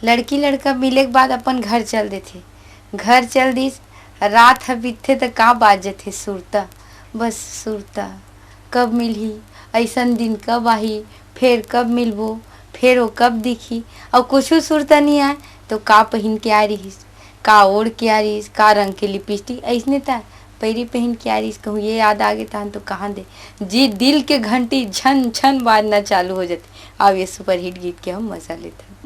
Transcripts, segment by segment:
लड़की लड़का मिले के बाद अपन घर चल देथे। घर चल दिस, रात ह बीतथे त का बाजत हे सुरता, बस सुरता कब मिलही, ऐसन दिन कब आही, फिर कब मिलबो, फिर वो कब दिखी। और कुछ सुरता नहीं आए तो का पहन के आ रहीस, का ओढ़ के आ रहीस, का रंग के लिपस्टिक ऐसने था पैरी पहन के आ रहीस। कहूँ ये याद आ गए तहन तो कहाँ दे जी दिल के घंटी झन झन बाजना चालू हो जाते। अब ये सुपर हिट गीत के हम मजा लेते हैं।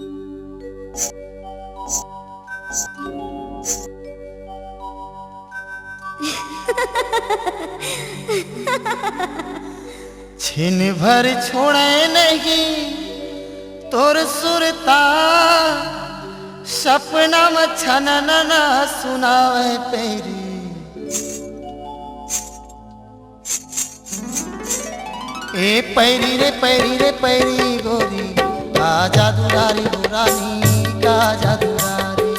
छिन भर छोड़े नहीं तोर सुरता, सपना में छनना सुनावे पैरी। ए पैरी रे पैरी रे पैरी गोरी, का जादूदारी बुरानी, का जादूदारी,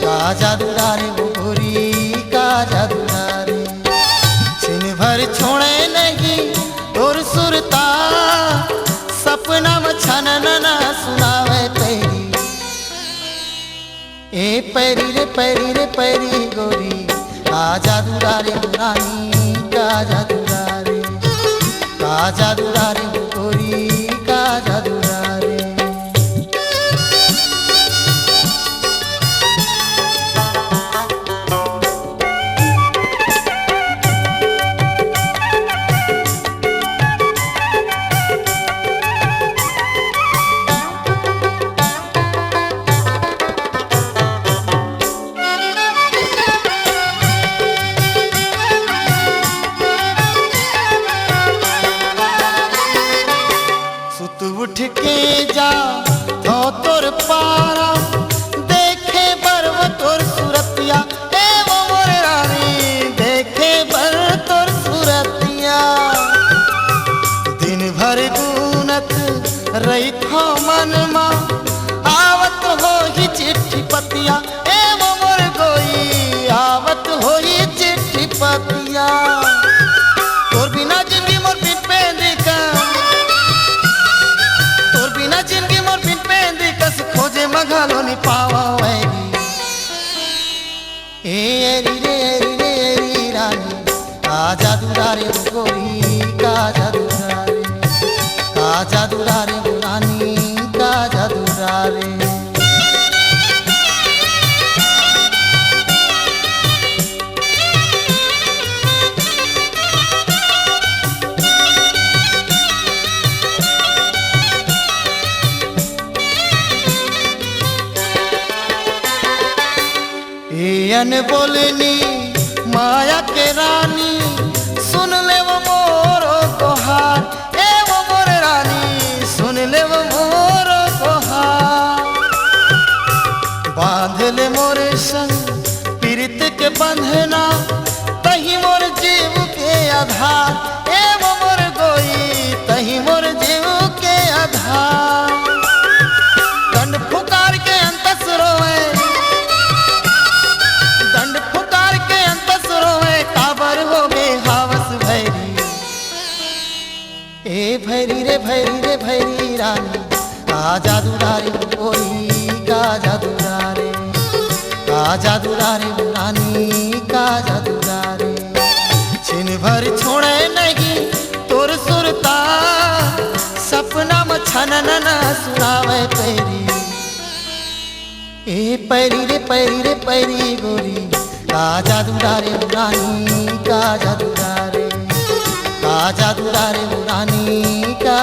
का जादूदारी गोरी, का जादूदारी। छिन भर छोड़े नहीं तोर सुरता, सपना में छनना सुनावे पैरी। ए पैरी रे पैरी रे पैरी गोरी, का जादूदारी बुरानी, का जादूदारी, का जादूदारी गोरी, का जादूदारी। उठ के जा धो तोर पारा, देखे बर्व तोर सूरतिया, ए वो मोर रानी देखे बर तोर सूरतिया। दिन भर गुनत रही थो मन मा, आवत हो ही चिट्ठी पतिया, ए वो मोर गोई आवत हो ही चिट्ठी पतिया। तोर बिना जिंदगी मोर पिन पे दिखा, जिनकी मोर पिन पे दिकस खोजे मघालो नि पावा वैरी। ए एरी रे एरी रे एरी रानी, का जादूदारी गोरी, का जादूदारी, का जादूदारी रानी, का जादूदारी। अन बोलनी माया के रानी, सुन ले वो मोरो कोहार, ए वो मोर रानी सुन ले वो मोरो कोहार। बांध ले मोर संग पीरित के बंधना, तही मोर जीव के आधार, ए वो मोर गोई तही मोर जीव के आधार। दंड फुकार के अंतस रोए, दंड फुकार के अंतस रोए, काबर हो गए हावस भैरी। ए भैरी रे भैरी रे भैरी रानी, का जादूदारी गोरी, का जादूदारी, का जादूदारी रानी, का जादूदारी। छिन भर छोड़े नहीं तोर सुरता, सपना में छनना सुनावे पैरी। ए पैरी रे पैरी रे पैरी गोरी, का जादूदारी रानी, का जादूदारी, का जादूदारी रानी, का